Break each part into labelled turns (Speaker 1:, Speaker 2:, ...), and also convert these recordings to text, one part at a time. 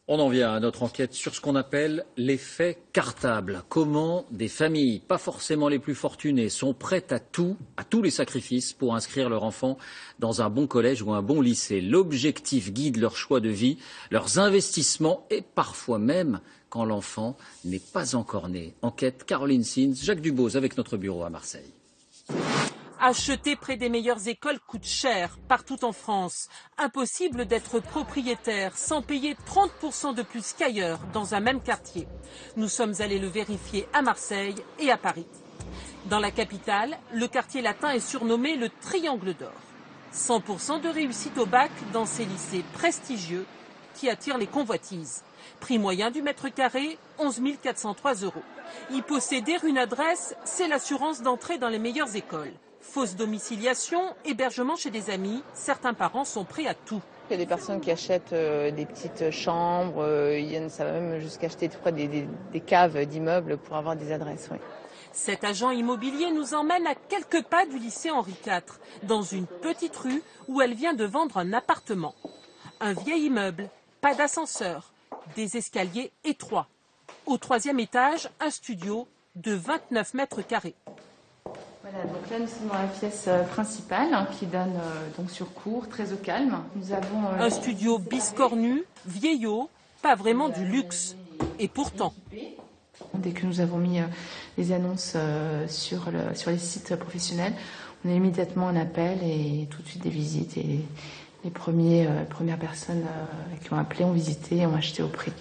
Speaker 1: On en vient à notre enquête sur ce qu'on appelle l'effet cartable. Comment des familles, pas forcément les plus fortunées, sont prêtes à tous les sacrifices pour inscrire leur enfant dans un bon collège ou un bon lycée. L'objectif guide leur choix de vie, leurs investissements et parfois même quand l'enfant n'est pas encore né. Enquête Caroline Sins, Jacques Dubose avec notre bureau à Marseille.
Speaker 2: Acheter près des meilleures écoles coûte cher partout en France. Impossible d'être propriétaire sans payer 30% de plus qu'ailleurs dans un même quartier. Nous sommes allés le vérifier à Marseille et à Paris. Dans la capitale, le quartier latin est surnommé le Triangle d'Or. 100% de réussite au bac dans ces lycées prestigieux qui attirent les convoitises. Prix moyen du mètre carré, 11 403 €. Y posséder une adresse, c'est l'assurance d'entrée dans les meilleures écoles. Fausse domiciliation, hébergement chez des amis, certains parents sont prêts à tout.
Speaker 3: Il y a des personnes qui achètent des petites chambres, ça va même jusqu'à acheter des caves d'immeubles pour avoir des adresses. Oui.
Speaker 2: Cet agent immobilier nous emmène à quelques pas du lycée Henri IV, dans une petite rue où elle vient de vendre un appartement. Un vieil immeuble, pas d'ascenseur, des escaliers étroits. Au 3e étage, un studio de 29 mètres carrés.
Speaker 4: Voilà, donc là nous sommes dans la pièce principale qui donne donc sur cour, très au calme. Nous avons
Speaker 2: un studio biscornu, vieillot, pas vraiment du luxe. Et pourtant.
Speaker 4: Dès que nous avons mis les annonces sur les sites professionnels, on a immédiatement un appel et tout de suite des visites. Et les premières personnes qui ont appelé ont visité et ont acheté au prix.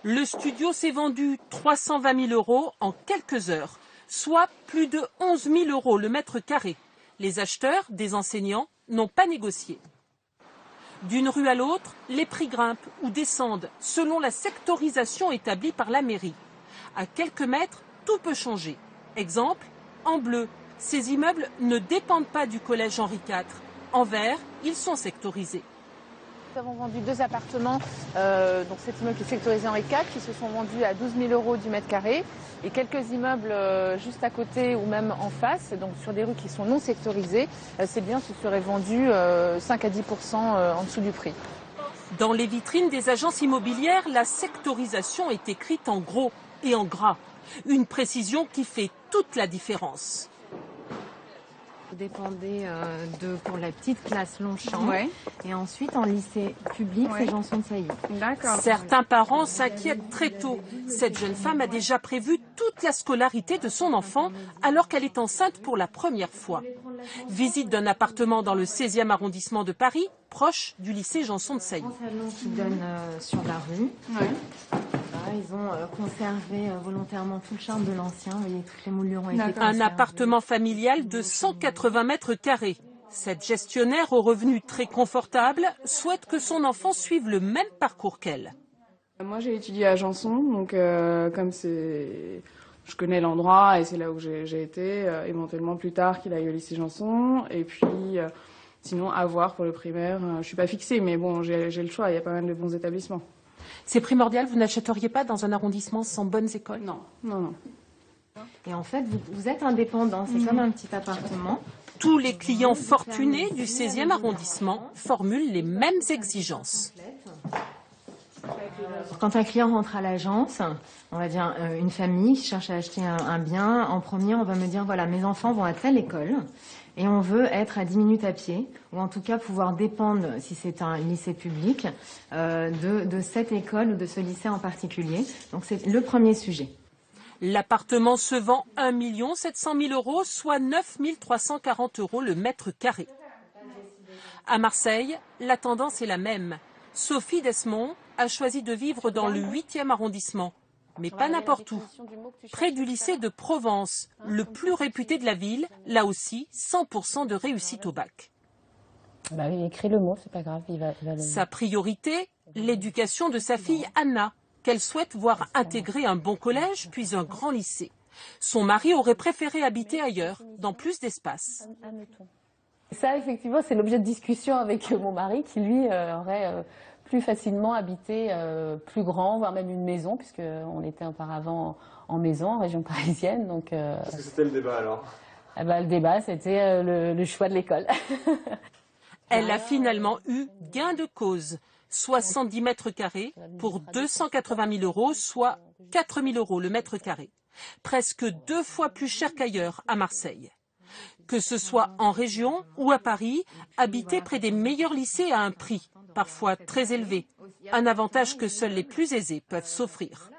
Speaker 2: Le studio s'est vendu 320 000 € en quelques heures, soit plus de 11 000 € le mètre carré. Les acheteurs, des enseignants, n'ont pas négocié. D'une rue à l'autre, les prix grimpent ou descendent selon la sectorisation établie par la mairie. À quelques mètres, tout peut changer. Exemple, en bleu, ces immeubles ne dépendent pas du collège Henri IV. En vert, ils sont sectorisés.
Speaker 3: Nous avons vendu 2 appartements, donc cet immeuble qui est sectorisé Henri IV, qui se sont vendus à 12 000 € du mètre carré, et quelques immeubles juste à côté ou même en face, donc sur des rues qui sont non sectorisées, ces biens se seraient vendus 5 à 10% en dessous du prix.
Speaker 2: Dans les vitrines des agences immobilières, la sectorisation est écrite en gros et en gras. Une précision qui fait toute la différence.
Speaker 5: Vous dépendez pour la petite classe Longchamp,
Speaker 6: ouais.
Speaker 5: Et ensuite en lycée public,
Speaker 6: Ouais.
Speaker 5: c'est Janson de Sailly.
Speaker 6: D'accord.
Speaker 2: Certains parents s'inquiètent très tôt. Cette jeune femme a déjà prévu toute la scolarité de son enfant alors qu'elle est enceinte pour la première fois. Visite d'un appartement dans le 16e arrondissement de Paris, proche du lycée Janson de Sailly.
Speaker 5: Un salon qui donne sur la rue.
Speaker 6: Ouais.
Speaker 5: Ils ont conservé volontairement tout le charme de l'ancien. Vous voyez, toutes les moulures ont été conservées.
Speaker 2: Un appartement familial de 180 mètres carrés. Cette gestionnaire aux revenus très confortables souhaite que son enfant suive le même parcours qu'elle.
Speaker 6: Moi j'ai étudié à Janson, donc comme je connais l'endroit et c'est là où j'ai été, éventuellement plus tard qu'il aille au lycée Janson. Et puis sinon à voir pour le primaire, je suis pas fixée, mais bon j'ai le choix, il y a pas mal de bons établissements.
Speaker 2: C'est primordial, vous n'achèteriez pas dans un arrondissement sans bonnes écoles?
Speaker 6: Non, non, non.
Speaker 5: Et en fait, vous êtes indépendant, c'est comme un petit appartement.
Speaker 2: Tous les clients fortunés du 16e arrondissement formulent les mêmes exigences.
Speaker 5: Quand un client rentre à l'agence, on va dire une famille cherche à acheter un bien, en premier, on va me dire, voilà, mes enfants vont à telle école et on veut être à 10 minutes à pied, ou en tout cas pouvoir dépendre, si c'est un lycée public, de cette école ou de ce lycée en particulier. Donc c'est le premier sujet.
Speaker 2: L'appartement se vend 1 700 000 €, soit 9 340 € le mètre carré. À Marseille, la tendance est la même. Sophie Desmond a choisi de vivre dans le 8e arrondissement, mais pas n'importe où. Près du lycée de Provence, le plus réputé de la ville, là aussi 100% de réussite au bac.
Speaker 7: Bah oui, écris le mot, c'est pas grave, il va le...
Speaker 2: Sa priorité, l'éducation de sa fille Anna, qu'elle souhaite voir intégrer un bon collège puis un grand lycée. Son mari aurait préféré habiter ailleurs, dans plus d'espace.
Speaker 7: Ça, effectivement, c'est l'objet de discussion avec mon mari qui, lui, aurait plus facilement habité plus grand, voire même une maison, puisqu'on était auparavant en maison, en région parisienne. Donc,
Speaker 8: qu'est-ce que c'était le débat alors?
Speaker 7: Le débat, c'était le choix de l'école.
Speaker 2: Elle a finalement eu gain de cause. 70 mètres carrés pour 280 000 €, soit 4 000 € le mètre carré. Presque 2 fois plus cher qu'ailleurs à Marseille. Que ce soit en région ou à Paris, habiter près des meilleurs lycées a un prix, parfois très élevé, un avantage que seuls les plus aisés peuvent s'offrir.